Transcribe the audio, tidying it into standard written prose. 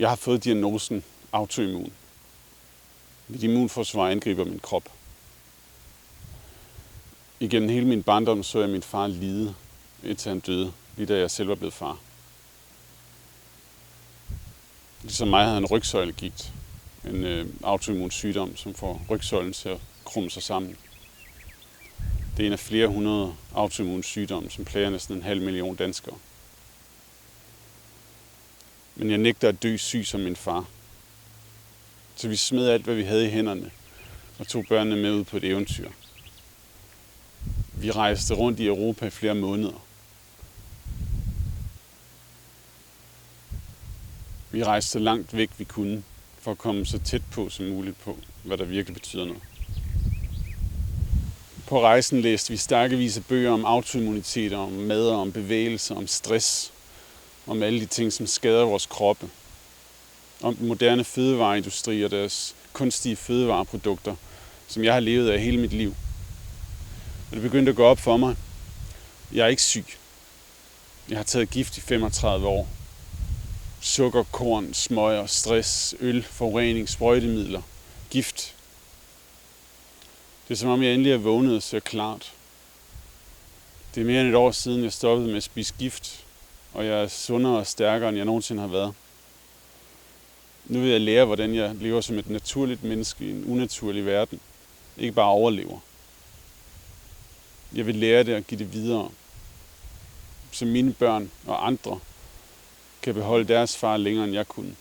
Jeg har fået diagnosen autoimmun. Mit immunforsvar angriber min krop. Igennem hele min barndom så jeg min far lide, indtil han døde, lige da jeg selv var blevet far. Ligesom mig havde han rygsøjlegigt. En autoimmun sygdom, som får rygsøjlen til at krumme sig sammen. Det er en af flere hundrede autoimmune sygdomme, som plager næsten 500.000 danskere. Men jeg nægter at dø syg som min far. Så vi smed alt, hvad vi havde i hænderne, og tog børnene med ud på et eventyr. Vi rejste rundt i Europa i flere måneder. Vi rejste så langt væk vi kunne, for at komme så tæt på som muligt på, hvad der virkelig betyder noget. På rejsen læste vi stakkevis af bøger om autoimmunitet, om mad, om bevægelser, om stress, om alle de ting, som skader vores kroppe. Om den moderne fødevareindustri og deres kunstige fødevareprodukter, som jeg har levet af hele mit liv. Og det begyndte at gå op for mig. Jeg er ikke syg. Jeg har taget gift i 35 år. Sukker, korn, smøger, stress, øl, forurening, sprøjtemidler, gift. Det er som om jeg endelig er vågnet og ser klart. Det er mere end et år siden jeg stoppede med at spise gift, og jeg er sundere og stærkere end jeg nogensinde har været. Nu vil jeg lære, hvordan jeg lever som et naturligt menneske i en unaturlig verden. Ikke bare overlever. Jeg vil lære det og give det videre, så mine børn og andre kan beholde deres far længere end jeg kunne.